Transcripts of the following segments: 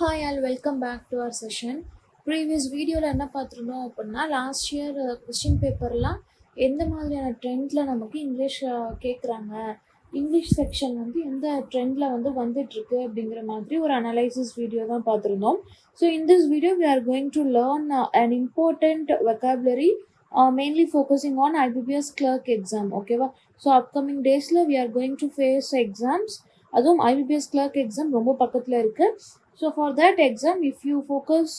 Hi all welcome back to our session. Previous வீடியோவில் என்ன பார்த்துருந்தோம் அப்படின்னா லாஸ்ட் இயர் கொஸ்டின் பேப்பர்லாம் எந்த மாதிரியான ட்ரெண்டில் நமக்கு இங்கிலீஷ் கேட்குறாங்க, இங்கிலீஷ் செக்ஷன் வந்து எந்த ட்ரெண்டில் வந்து வந்துட்டுருக்கு அப்படிங்கிற மாதிரி ஒரு அனலைசிஸ் வீடியோ தான் பார்த்துருந்தோம். So in this video we are going to learn an important vocabulary mainly focusing on IBPS clerk exam. ஓகேவா? ஸோ அப்கமிங் டேஸில் we are going to face exams. அதுவும் ஐபிபிஎஸ் கிளர்க் எக்ஸாம் ரொம்ப பக்கத்தில் இருக்குது. So for that exam if you focus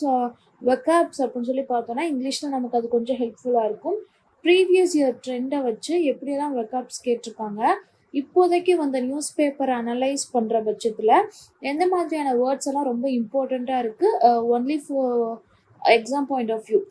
vocabs அப்படின்னு சொல்லி பார்த்தோன்னா இங்கிலீஷில் நமக்கு அது கொஞ்சம் ஹெல்ப்ஃபுல்லாக இருக்கும். ப்ரீவியஸ் இயர் ட்ரெண்டை வச்சு எப்படியெல்லாம் வெக்காப்ஸ் கேட்டிருக்காங்க, இப்போதைக்கு வந்த நியூஸ் பேப்பரை அனலைஸ் பண்ணுற பட்சத்தில் எந்த மாதிரியான வேர்ட்ஸ் எல்லாம் ரொம்ப இம்பார்ட்டண்ட்டாக இருக்குது only for exam point of view.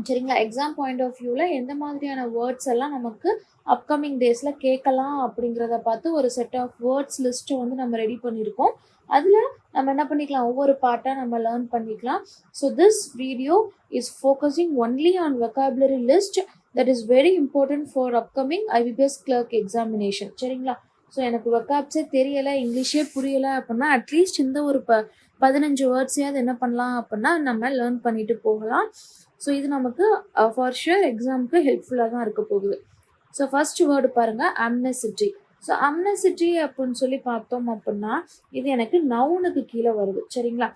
சரிங்களா? எக்ஸாம் பாயிண்ட் ஆஃப் வியூவில் எந்த மாதிரியான வேர்ட்ஸ் எல்லாம் நமக்கு அப்கமிங் டேஸில் கேட்கலாம் அப்படிங்கிறத பார்த்து ஒரு செட் ஆஃப் வேர்ட்ஸ் லிஸ்ட்டை வந்து நம்ம ரெடி பண்ணியிருக்கோம். அதில் நம்ம என்ன பண்ணிக்கலாம், ஒவ்வொரு பார்ட்டாக நம்ம லேர்ன் பண்ணிக்கலாம். So this video is focusing only on vocabulary list that is very important for upcoming IBPS clerk examination. சரிங்களா? ஸோ எனக்கு வெக்காப்ஸே தெரியலை, இங்கிலீஷே புரியலை அப்படின்னா அட்லீஸ்ட் இந்த ஒரு 15 வேர்ட்ஸையாவது என்ன பண்ணலாம் அப்படின்னா நம்ம லேர்ன் பண்ணிட்டு போகலாம். ஸோ இது நமக்கு ஃபார் ஷுர் எக்ஸாமுக்கு ஹெல்ப்ஃபுல்லாக தான் இருக்க போகுது. ஸோ ஃபர்ஸ்ட் வேர்டு பாருங்கள், அம்னெசிட்டி. ஸோ அம்னெசிட்டி அப்படின்னு சொல்லி பார்த்தோம் அப்படின்னா இது எனக்கு நவுனுக்கு கீழே வருது. சரிங்களா?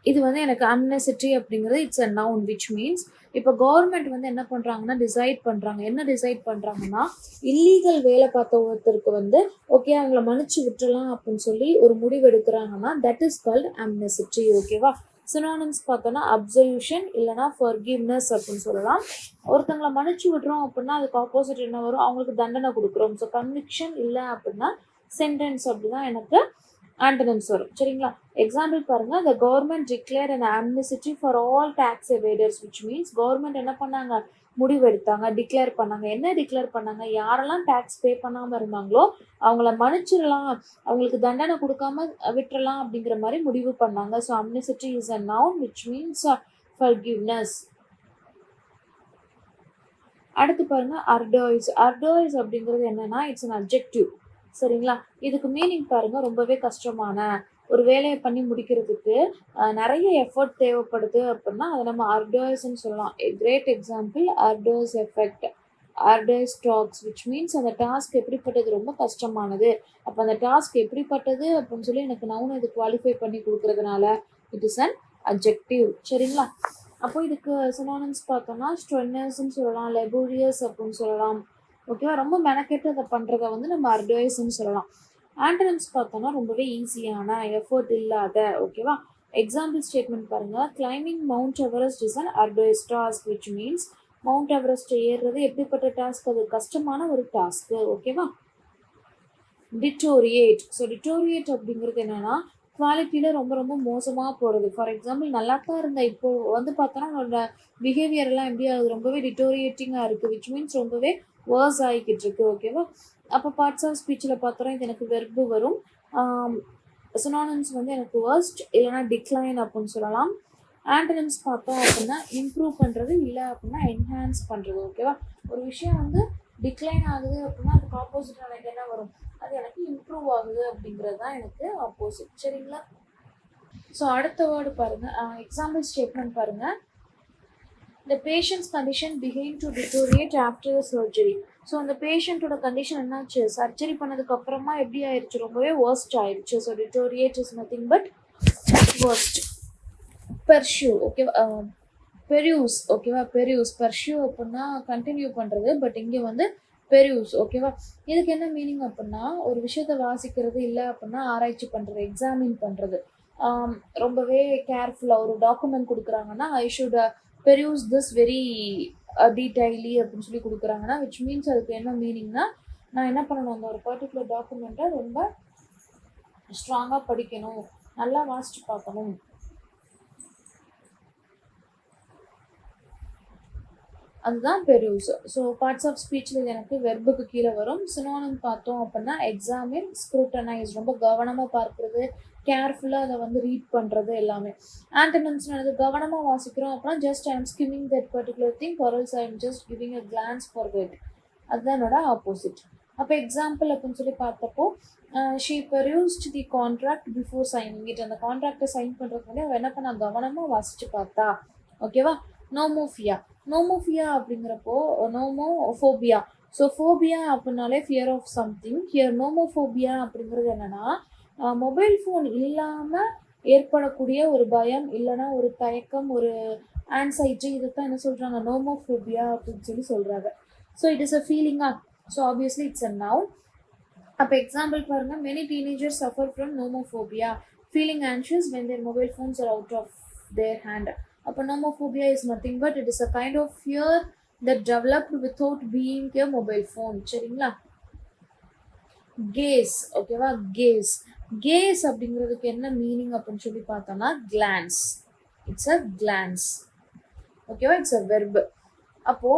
இது வந்து எனக்கு அம்னெசிட்டி அப்படிங்கிறது it's a noun which means இப்போ கவர்மெண்ட் வந்து என்ன பண்ணுறாங்கன்னா டிசைட் பண்ணுறாங்க. என்ன டிசைட் பண்ணுறாங்கன்னா இல்லீகல் வேலை பார்த்த ஒருத்தருக்கு வந்து ஓகே அவங்கள மன்னிச்சு விட்டுறலாம் அப்படின்னு சொல்லி ஒரு முடிவு எடுக்கிறாங்கன்னா தட் இஸ் கால்ட் அம்னெசிட்டி. ஓகேவா? சினானிம்ஸ் பார்த்தோன்னா அப்சல்யூஷன் இல்லைனா ஃபர்கிவ்னஸ் அப்படின்னு சொல்லலாம். ஒருத்தங்களை மன்னிச்சு விடுறோம் அப்படின்னா அதுக்கு ஆப்போசிட் என்ன வரும், அவங்களுக்கு தண்டனை கொடுக்குறோம். ஸோ கன்விக்ஷன் இல்லை அப்படின்னா சென்டென்ஸ் அப்படிதான் எனக்கு ஆண்டனிம்ஸ் வரும். சரிங்களா? எக்ஸாம்பிள் பாருங்க, the government declared an amnesty for all tax evaders which means government என்ன பண்ணாங்க, முடிவு எடுத்தாங்க, டிக்ளேர் பண்ணாங்க. என்ன டிக்ளேர் பண்ணாங்க, யாரெல்லாம் டேக்ஸ் பே பண்ணாமல் இருந்தாங்களோ அவங்கள மன்னிச்சிடலாம், அவங்களுக்கு தண்டனை கொடுக்காம விட்டுறலாம் அப்படிங்கிற மாதிரி முடிவு பண்ணாங்க. So amnesty is a noun which means forgiveness. அடுத்து பாருங்க, அர்டாய்ஸ். அர்டாய்ஸ் அப்படிங்கிறது என்னன்னா இட்ஸ் அன் அட்ஜெக்டிவ். சரிங்களா? இதுக்கு மீனிங் பாருங்க, ரொம்பவே கஷ்டமான ஒரு வேலையை பண்ணி முடிக்கிறதுக்கு நிறைய எஃபர்ட் தேவைப்படுது அப்படின்னா அதை நம்ம அர்டாய்ஸ்ன்னு சொல்லலாம். Great example arduous effort, arduous டாக்ஸ் விச் மீன்ஸ் அந்த டாஸ்க் எப்படிப்பட்டது, ரொம்ப கஷ்டமானது. அப்போ அந்த டாஸ்க் எப்படிப்பட்டது அப்படின்னு சொல்லி எனக்கு நவுன் இது குவாலிஃபை பண்ணி கொடுக்கறதுனால இட் இஸ் அன் அட்ஜெக்டிவ். சரிங்களா? அப்போ இதுக்கு சினானிம்ஸ் பார்த்தோம்னா ஸ்ட்ரென்னர்ஸ்ன்னு சொல்லலாம், லெபோரியஸ் அப்படின்னு சொல்லலாம். ஓகேவா? ரொம்ப மெனக்கெட்டு அதை பண்ணுறத வந்து நம்ம அர்டாய்ஸ்ன்னு சொல்லலாம். ஆண்டனிம்ஸ் பார்த்தோன்னா ரொம்பவே ஈஸியான, எஃபர்ட் இல்லாத. ஓகேவா? எக்ஸாம்பிள் ஸ்டேட்மெண்ட் பாருங்கள், climbing Mount Everest is an arduous task which means Mount Everest ஏறுறது எப்படிப்பட்ட டாஸ்க், அது கஷ்டமான ஒரு டாஸ்க்கு. ஓகேவா? டிட்டோரியேட். ஸோ டிட்டோரியேட் அப்படிங்கிறது என்னென்னா குவாலிட்டியில் ரொம்ப ரொம்ப மோசமாக போகிறது. ஃபார் எக்ஸாம்பிள் நல்லா தான் இருந்தேன், இப்போது வந்து பார்த்தோன்னா உன்னோட பிஹேவியர் எல்லாம் எப்படி ஆகுது, ரொம்பவே டிட்டோரியேட்டிங்காக இருக்குது விச் மீன்ஸ் ரொம்பவே வேர்ஸ் ஆகிக்கிட்டு இருக்கு. ஓகேவா? அப்போ பார்ட்ஸ் ஆஃப் ஸ்பீச்சில் பார்த்தோன்னா இது எனக்கு வெர்பு வரும். சினானிம்ஸ் வந்து எனக்கு வேர்ஸ்ட் இல்லைனா டிக்ளைன் அப்படின்னு சொல்லலாம். ஆண்டனிம்ஸ் பார்த்தோம் அப்படின்னா இம்ப்ரூவ் பண்ணுறது, இல்லை அப்படின்னா என்ஹான்ஸ் பண்ணுறது. ஓகேவா? ஒரு விஷயம் வந்து டிக்ளைன் ஆகுது அப்படின்னா அதுக்கு ஆப்போசிட் எனக்கு என்ன வரும், அது எனக்கு இம்ப்ரூவ் ஆகுது அப்படிங்கிறது தான் எனக்கு ஆப்போசிட். சரிங்களா? ஸோ அடுத்த வேர்டு பாருங்கள், எக்ஸாம்பிள் ஸ்டேட்மெண்ட் பாருங்கள், the patient's condition began to deteriorate after the surgery. So அந்த பேஷண்ட்டோட கண்டிஷன் என்னாச்சு, சர்ஜரி பண்ணதுக்கு அப்புறமா எப்படி ஆயிடுச்சு, ரொம்பவே வேர்ஸ்ட் ஆயிடுச்சு. So deteriorate is nothing but worst. Peruse. ஓகேவா? பெரியூஸ். ஓகேவா? பெரியூஸ். பெர்ஷ்யூ அப்படின்னா கண்டினியூ பண்ணுறது, பட் இங்கே வந்து பெரியூஸ். ஓகேவா? இதுக்கு என்ன மீனிங் அப்படின்னா ஒரு விஷயத்தை வாசிக்கிறது, இல்லை அப்படின்னா ஆராய்ச்சி பண்ணுறது, எக்ஸாமின் பண்ணுறது. ரொம்பவே கேர்ஃபுல்லாக ஒரு டாக்குமெண்ட் கொடுக்குறாங்கன்னா ஐ ஷுட் பெரியூஸ் திஸ் வெரி டீடைலி அப்படின்னு சொல்லி கொடுக்குறாங்கன்னா விச் மீன்ஸ் அதுக்கு என்ன மீனிங்னா நான் என்ன பண்ணணும், அந்த ஒரு பர்டிகுலர் டாக்குமெண்ட்டை ரொம்ப ஸ்ட்ராங்காக படிக்கணும், நல்லா வாசித்து பார்க்கணும். அதுதான் பெரியூஸ். ஸோ பார்ட்ஸ் ஆஃப் ஸ்பீச்சில் இது எனக்கு வெர்புக்கு கீழே வரும். சினோனிம் பார்த்தோம் அப்படின்னா எக்ஸாமின், ஸ்க்ரூட்டனைஸ், ரொம்ப கவனமாக பார்க்குறது, கேர்ஃபுல்லாக அதை வந்து ரீட் பண்ணுறது எல்லாமே. ஆண்டனிம்ஸ் என்னது, கவனமாக வாசிக்கிறோம் அப்படின்னா just I am skimming that particular thing or else I am just giving a glance for that. அதுதான் என்னோட ஆப்போசிட். அப்போ எக்ஸாம்பிள் அப்படின்னு சொல்லி பார்த்தப்போ she perused the contract before signing it. அந்த கான்ட்ராக்டை சைன் பண்ணுறதுக்கு முன்னாடி அவள் என்ன பண்ணா, கவனமாக வாசிச்சு பார்த்தா. ஓகேவா. நோமோஃபியா. நோமோஃபியா அப்படிங்கிறப்போ நோமோஃபோபியா. ஸோ ஃபோபியா அப்படின்னாலே fear of something. Here nomophobia அப்படிங்கிறது என்னன்னா மொபைல் ஃபோன் இல்லாமல் ஏற்படக்கூடிய ஒரு பயம், இல்லைன்னா ஒரு தயக்கம், ஒரு ஆன்சைட்டி, இதைத்தான் என்ன சொல்கிறாங்க, நோமோஃபோபியா அப்படின்னு சொல்லி சொல்கிறாங்க. ஸோ இட் இஸ் அ ஃபீலிங்கா. So obviously it's a noun. அப்போ எக்ஸாம்பிள் பாருங்க, many teenagers suffer from nomophobia, feeling anxious when their mobile phones are out of their hand. அப்போ nomophobia is nothing but it is a kind of fear that developed without being a mobile phone. சரிங்களா. Gaze. ஓகேவா. Gaze. Gaze அப்படிங்கிறதுக்கு என்ன meaning அப்படின்னு சொல்லி பார்த்தோம்னா glance. It's a glance. ஓகேவா. It's a verb. அப்போ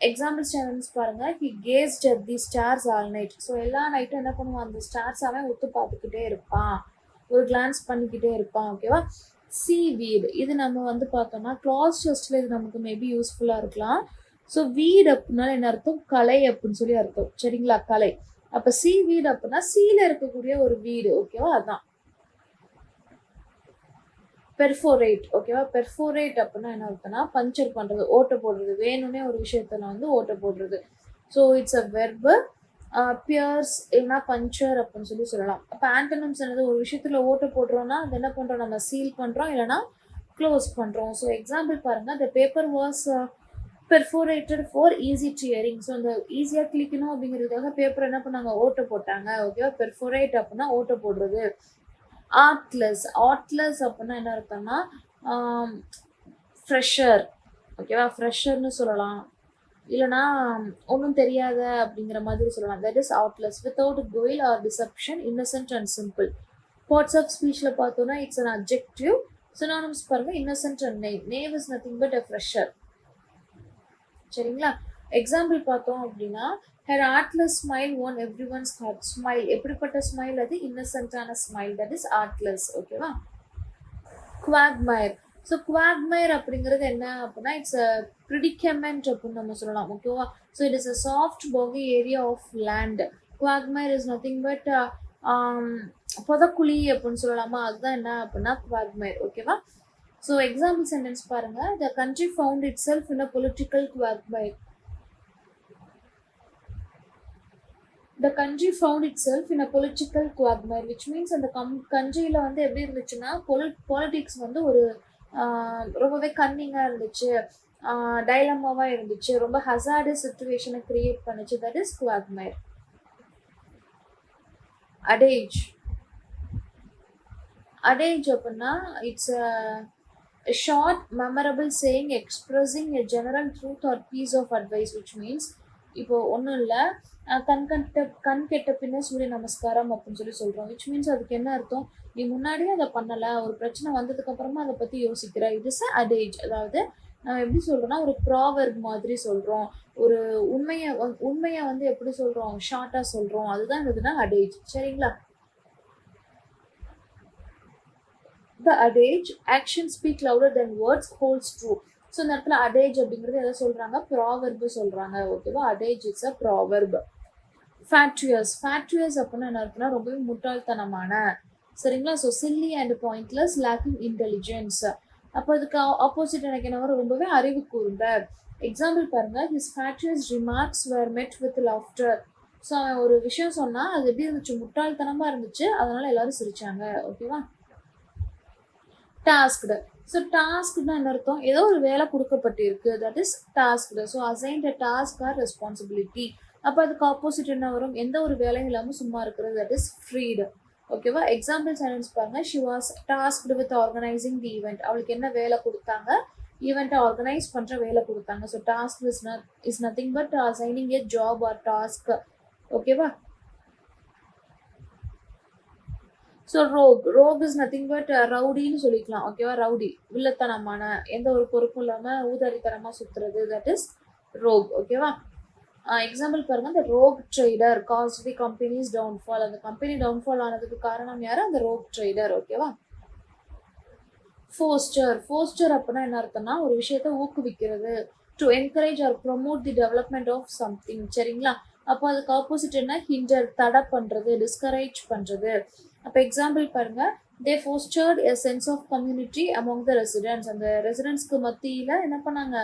எக்ஸாம்பிள் ஸ்டேட்மெண்ட்ஸ் பாருங்க. He gazed at the stars all night. So எல்லா நைட்டும் என்ன பண்ணுவான், அந்த ஸ்டார்ஸ் அவன் ஒத்து பார்த்துக்கிட்டே இருப்பான், ஒரு கிளான்ஸ் பண்ணிக்கிட்டே இருப்பான். ஓகேவா. சீவீட். இது நம்ம வந்து பார்த்தோம்னா க்ளாஸ் டெஸ்ட்டில் இது நமக்கு மேபி யூஸ்ஃபுல்லாக இருக்கலாம். ஸோ வீடு அப்படின்னா என்ன அர்த்தம், கலை அப்படின்னு சொல்லி அர்த்தம். சரிங்களா. கலை. அப்போ சீவீடு அப்படின்னா சீல இருக்கக்கூடிய ஒரு வீடு. ஓகேவா. அதான். பெர்ஃபோரேட். ஓகேவா. பெர்ஃபோரேட் அப்படின்னா என்ன அர்த்தம்னா பஞ்சர் பண்ணுறது, ஓட்டை போடுறது, வேணும்னே ஒரு விஷயத்துல வந்து ஓட்டை போடுறது. So it's a verb. Pierce இல்லைனா பஞ்சர் அப்படின்னு சொல்லி சொல்லலாம். அப்போ ஆண்டனம்ஸ் என்னது, ஒரு விஷயத்துல ஓட்டை போடுறோம்னா அது என்ன பண்ணுறோம், நம்ம சீல் பண்ணுறோம் இல்லைனா க்ளோஸ் பண்ணுறோம். ஸோ எக்ஸாம்பிள் பாருங்க, the paper was perforated for easy tearing. So அந்த ஈஸியாக கிளிக்கணும் அப்படிங்கிறதுக்காக பேப்பர் என்ன பண்ணாங்க, ஓட்டை போட்டாங்க. ஓகேவா. பெர்ஃபோரேட் அப்படின்னா ஓட்டை போடுறது. ஆர்ட்லெஸ். ஆர்ட்லெஸ் அப்படின்னா என்ன அர்த்தம்னா ஃப்ரெஷர். ஓகேவா. ஃப்ரெஷர்னு சொல்லலாம், இல்லைனா ஒன்றும் தெரியாத அப்படிங்கிற மாதிரி சொல்லலாம். That is artless. Without guile or deception, innocent and simple. Parts of ஸ்பீச்சில் பார்த்தோன்னா இட்ஸ் அன் அப்ஜெக்டிவ். சினானிம்ஸ் பாருங்க, innocent and naive. Naive is nothing but a fresher. சரிங்களா. எக்ஸாம்பிள் பார்த்தோம் அப்படின்னா her artless smile won everyone's heart. Smile எப்படிப்பட்ட smile, அது இன்னசென்ட்டான smile. That is artless. ஓகேவா. குவாக்மயர். ஸோ குவாக்மயர் அப்படிங்கிறது என்ன அப்படின்னா இட்ஸ் அ ப்ரிடிகமெண்ட் அப்படின்னு நம்ம சொல்லலாம். ஓகேவா. So it is a soft boggy area of land. Quagmire is nothing but புதக்குழி அப்படின்னு சொல்லலாமா, அதுதான் என்ன அப்படின்னா குவாக்மயர். ஓகேவா. ஸோ எக்ஸாம்பிள் சென்டென்ஸ் பாருங்க. The country found itself in a political quagmire. The country found itself in a political quagmire, which means அந்த கண்ட்ரியில் வந்து எப்படி இருந்துச்சுன்னா பாலிட்டிக்ஸ் வந்து ஒரு ரொம்பவே கன்னிங்காக இருந்துச்சு, டைலமாவாக இருந்துச்சு, ரொம்ப ஹசார்டஸ் சிச்சுவேஷனை கிரியேட் பண்ணுச்சு. That is quagmire. Adage. Adage அப்படின்னா it's a short memorable saying expressing a general truth or piece of advice, which means இப்போ ஒன்றும் இல்லை, கண் கெட்ட பின்ன சூரிய நமஸ்காரம் அப்படின்னு சொல்லி சொல்கிறோம். விச் மீன்ஸ் அதுக்கு என்ன அர்த்தம், நீ முன்னாடியே அதை பண்ணலை, ஒரு பிரச்சனை வந்ததுக்கு அப்புறமா அதை பற்றி யோசிக்கிற. இது இஸ் அடேஜ். அதாவது நம்ம எப்படி சொல்கிறோம்னா ஒரு ப்ராவர்ப் மாதிரி சொல்கிறோம், ஒரு உண்மையை வந்து எப்படி சொல்கிறோம், ஷார்ட்டாக சொல்கிறோம், அதுதான் இதுனா அடேஜ். சரிங்களா. The adage actions speak louder than words holds true. So இந்த இடத்துல adage அப்படிங்கிறது எதை சொல்கிறாங்க, ப்ராவர்பு சொல்கிறாங்க. ஓகேவா. adage it's a proverb. Fatuous. Fatuous அப்படின்னா என்ன இருக்குன்னா ரொம்பவே முட்டாள்தனமான. சரிங்களா. So silly and pointless, lacking intelligence. அப்போ அதுக்கு ஆப்போசிட் எனக்கு என்ன வரும், ரொம்பவே அறிவு கூர்ந்த. எக்ஸாம்பிள் பாருங்க, ஹிஸ் ஃபேக்ட்ரியஸ் ரிமார்க்ஸ் வேர் மெட் வித் லாஃப்டர். ஸோ அவன் ஒரு விஷயம் சொன்னால் அது எப்படி இருந்துச்சு, முட்டாள்தனமாக இருந்துச்சு, அதனால எல்லாரும் சிரிச்சாங்க. ஓகேவா. டாஸ்க்டு. ஸோ டாஸ்க்னா என்ன அர்த்தம், ஏதோ ஒரு வேலை கொடுக்கப்பட்டிருக்கு. That is tasked. So assigned a task or responsibility. அப்போ அதுக்கு ஆப்போசிட் என்ன வரும், எந்த ஒரு வேலையும் இல்லாமல் சும்மா இருக்கிறது. That is freed. ஓகேவா. எக்ஸாம்பிள் சென்டென்ஸ் பாருங்க. She was tasked with organising the event. அவளுக்கு என்ன வேலை கொடுத்தாங்க, ஈவெண்ட்டை ஆர்கனைஸ் பண்ணுற வேலை கொடுத்தாங்க. So task is nothing but assigning a job or task. ஓகேவா. So rogue is nothing but ரவுடின்னு சொல்லிக்கலாம். ஓகேவா. ரவுடி, வில்லத்தனமான, எந்த ஒரு பொறுப்பும் இல்லாமல் ஊதாரித்தனமாக சுற்றுறது. That is rogue. ஓகேவா. எக்ஸாம்பிள் பாருங்க, அந்த rogue trader causes the company's downfall. அந்த கம்பெனி டவுன்ஃபால் ஆனதுக்கு காரணம் யாரு, அந்த ரோக் ட்ரேடர். ஓகேவா. ஃபோஸ்டர். ஃபோஸ்டர் அப்படின்னா என்ன அர்த்தம்னா ஒரு விஷயத்தை ஊக்குவிக்கிறது, to encourage or promote the development of something. சரிங்களா. அப்போ அதுக்கு ஆப்போசிட் என்ன? ஹிண்டர், தடை பண்ணுறது, டிஸ்கரேஜ் பண்ணுறது. அப்போ எக்ஸாம்பிள் பாருங்கள், they fostered a sense of community among the residents. அந்த ரெசிடென்ட்ஸ்க்கு மத்தியில் என்ன பண்ணாங்க?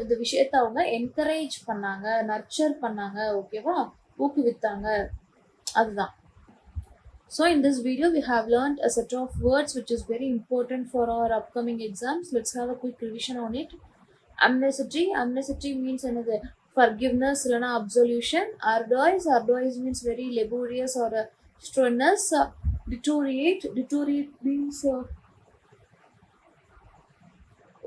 இந்த விஷயத்தை அவங்க என்கரேஜ் பண்ணாங்க, நர்ச்சர் பண்ணாங்க, ஓகேவா, ஊக்குவித்தாங்க. அதுதான். So in this video we have learned a set of words which is very important for our upcoming exams. Let's have a quick revision on it. Amnesty. Amnesty means another forgiveness, இல்லனா absolution. Arduous. Arduous means very laborious or strenuous. Deteriorate. Deteriorate means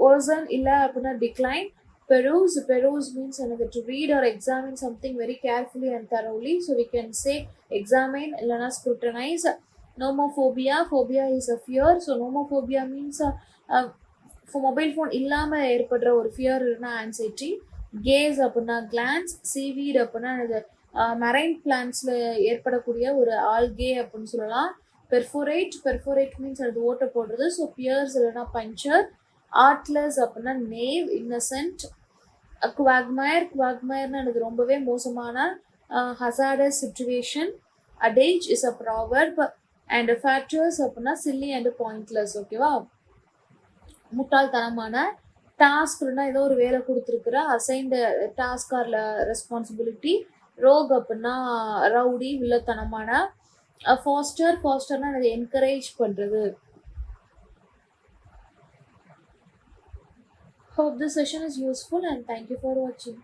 worsen, இல்ல அப்படின்னா decline. Peruse. Peruse means another to read or examine something very carefully and thoroughly. So we can say examine, illana scrutinize. Nomophobia. Phobia is a fear. So nomophobia means for mobile phone இல்லாம ஏற்படுற ஒரு fear இல்லனா anxiety. Gaze அப்படின்னா glance. Seaweed அப்படின்னா marine plants ஏற்படக்கூடிய ஒரு algae அப்படின்னு சொல்லலாம். Perforate. Perforate means அது ஓட்ட போடுறது. So pierce இல்லனா puncture. Artless அப்படின்னா நேவ், இன்னசென்ட். குவாக்மயர். குவாக்மயர்னா எனக்கு ரொம்பவே மோசமான hazardous situation. Adage is a proverb. And fatuous அப்படின்னா சில்லி அண்ட் பாயிண்ட்லெஸ், ஓகேவா, முட்டாள்தனமான. டாஸ்க்னா ஏதோ ஒரு வேலை கொடுத்துருக்குற assigned task or responsibility. Rogue அப்படின்னா ரவுடி, வில்லத்தனமான. ஃபாஸ்டர். ஃபாஸ்டர்னா அதை என்கரேஜ் பண்ணுறது. Hope this session is useful and thank you for watching.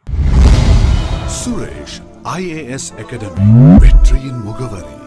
Suresh IAS Academy, வெற்றியின் முகவரி.